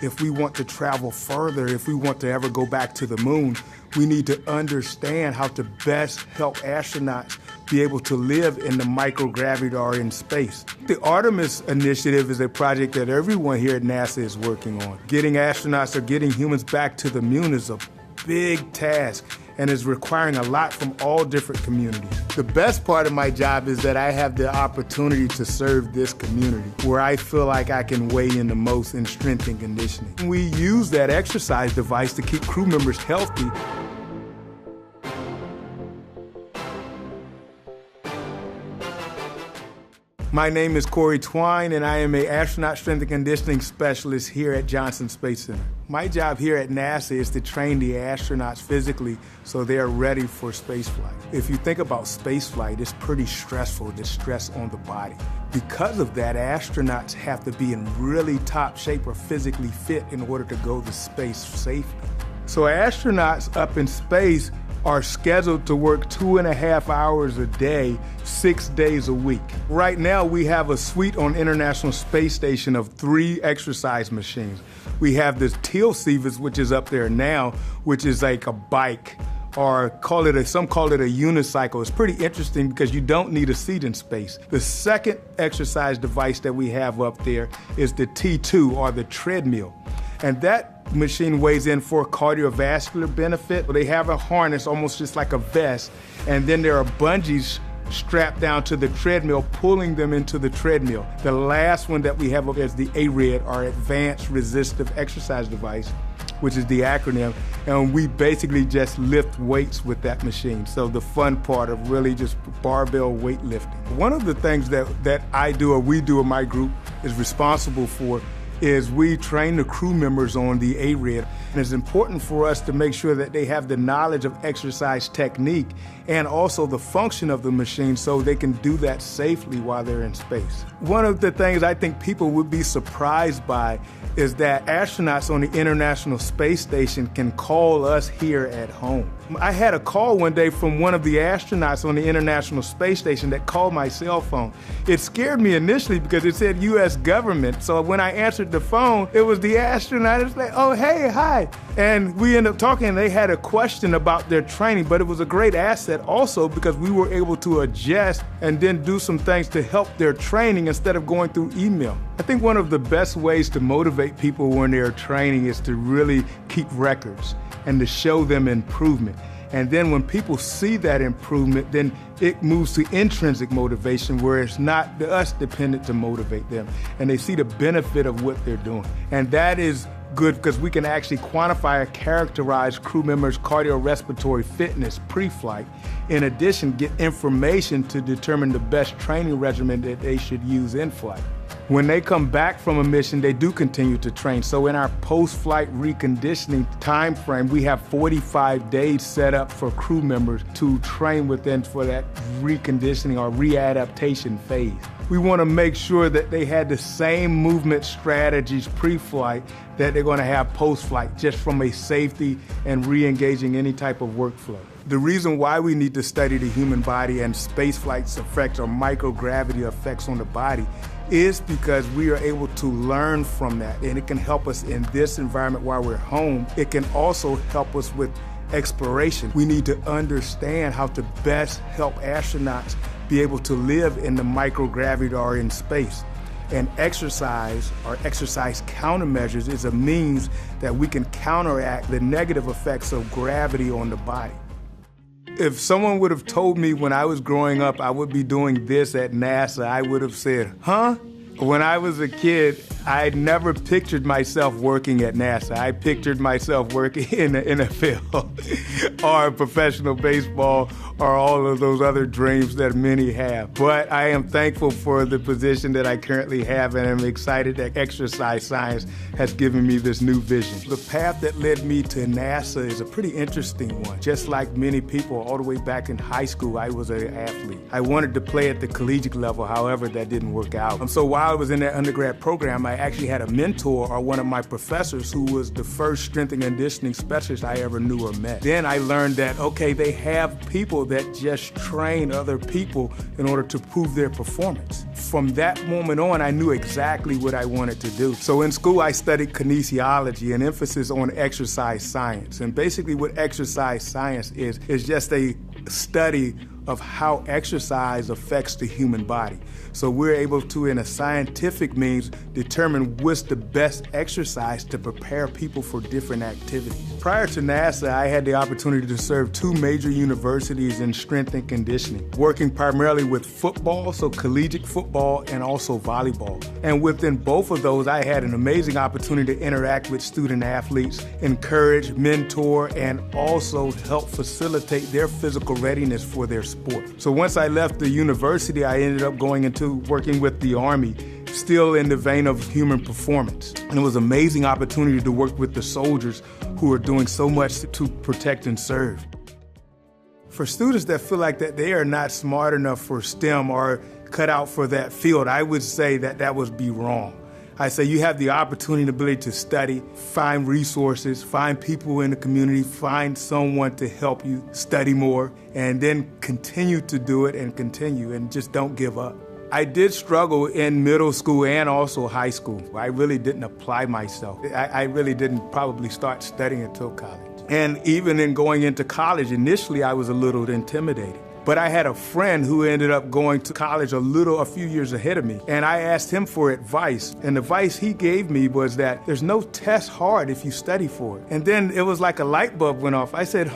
If we want to travel further, if we want to ever go back to the moon, we need to understand how to best help astronauts be able to live in the microgravity or in space. The Artemis initiative is a project that everyone here at NASA is working on. Getting astronauts or getting humans back to the moon is a big task and is requiring a lot from all different communities. The best part of my job is that I have the opportunity to serve this community where I feel like I can weigh in the most in strength and conditioning. We use that exercise device to keep crew members healthy. My name is Corey Twine, and I am an astronaut strength and conditioning specialist here at Johnson Space Center. My job here at NASA is to train the astronauts physically so they are ready for spaceflight. If you think about spaceflight, it's pretty stressful, the stress on the body. Because of that, astronauts have to be in really top shape or physically fit in order to go to space safely. So astronauts up in space are scheduled to work 2.5 hours a day, 6 days a week. Right now, we have a suite on International Space Station of 3 exercise machines. We have the TLC, which is up there now, which is like a bike, or some call it a unicycle. It's pretty interesting because you don't need a seat in space. The second exercise device that we have up there is the T2, or the treadmill. And that machine weighs in for cardiovascular benefit. They have a harness, almost just like a vest, and then there are bungees strapped down to the treadmill, pulling them into the treadmill. The last one that we have up there is the ARED, or Advanced Resistive Exercise Device, which is the acronym, and we basically just lift weights with that machine. So the fun part of really just barbell weightlifting. One of the things that I do, or we do in my group, is responsible for is we train the crew members on the ARED. And it's important for us to make sure that they have the knowledge of exercise technique and also the function of the machine so they can do that safely while they're in space. One of the things I think people would be surprised by is that astronauts on the International Space Station can call us here at home. I had a call one day from one of the astronauts on the International Space Station that called my cell phone. It scared me initially because it said U.S. government. So when I answered the phone, it was the astronaut. It's like, oh, hey, hi. And we ended up talking, and they had a question about their training, but it was a great asset also because we were able to adjust and then do some things to help their training instead of going through email. I think one of the best ways to motivate people when they're training is to really keep records and to show them improvement. And then when people see that improvement, then it moves to intrinsic motivation where it's not us dependent to motivate them. And they see the benefit of what they're doing. And that is good because we can actually quantify or characterize crew members' cardiorespiratory fitness pre-flight. In addition, get information to determine the best training regimen that they should use in flight. When they come back from a mission, they do continue to train. So in our post-flight reconditioning time frame, we have 45 days set up for crew members to train within for that reconditioning or readaptation phase. We want to make sure that they had the same movement strategies pre-flight that they're going to have post-flight, just from a safety and re-engaging any type of workflow. The reason why we need to study the human body and spaceflight's effects or microgravity effects on the body is because we are able to learn from that, and it can help us in this environment while we're home. It can also help us with exploration. We need to understand how to best help astronauts be able to live in the microgravity or in space. And exercise or exercise countermeasures is a means that we can counteract the negative effects of gravity on the body. If someone would have told me when I was growing up I would be doing this at NASA, I would have said, huh? When I was a kid, I never pictured myself working at NASA. I pictured myself working in the NFL or professional baseball or all of those other dreams that many have. But I am thankful for the position that I currently have, and I'm excited that exercise science has given me this new vision. The path that led me to NASA is a pretty interesting one. Just like many people, all the way back in high school, I was an athlete. I wanted to play at the collegiate level, however, that didn't work out. So while I was in that undergrad program, I I actually had a mentor or one of my professors who was the first strength and conditioning specialist I ever knew or met. Then I learned that, okay, they have people that just train other people in order to prove their performance. From that moment on, I knew exactly what I wanted to do. So in school, I studied kinesiology, an emphasis on exercise science. And basically what exercise science is just a study of how exercise affects the human body. So we're able to, in a scientific means, determine what's the best exercise to prepare people for different activities. Prior to NASA, I had the opportunity to serve 2 major universities in strength and conditioning, working primarily with football, so collegiate football, and also volleyball. And within both of those, I had an amazing opportunity to interact with student athletes, encourage, mentor, and also help facilitate their physical readiness for their sport. So once I left the university, I ended up going into working with the Army, still in the vein of human performance. And it was an amazing opportunity to work with the soldiers who are doing so much to protect and serve. For students that feel like that they are not smart enough for STEM or cut out for that field, I would say that would be wrong. I say you have the opportunity and ability to study, find resources, find people in the community, find someone to help you study more, and then continue to do it and just don't give up. I did struggle in middle school and also high school. I really didn't apply myself. I really didn't probably start studying until college. And even in going into college, initially I was a little intimidated. But I had a friend who ended up going to college a few years ahead of me. And I asked him for advice. And the advice he gave me was that there's no test hard if you study for it. And then it was like a light bulb went off. I said,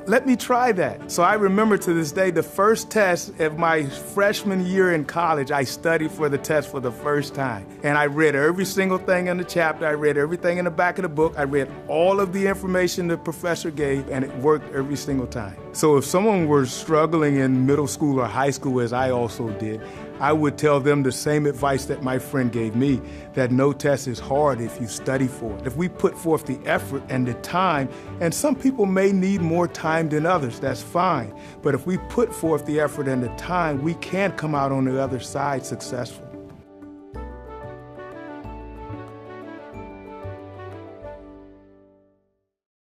let me try that. So I remember to this day, the first test of my freshman year in college, I studied for the test for the first time. And I read every single thing in the chapter. I read everything in the back of the book. I read all of the information the professor gave, and it worked every single time. So if someone were struggling in middle school or high school, as I also did, I would tell them the same advice that my friend gave me, that no test is hard if you study for it. If we put forth the effort and the time, and some people may need more time than others, that's fine. But if we put forth the effort and the time, we can come out on the other side successful.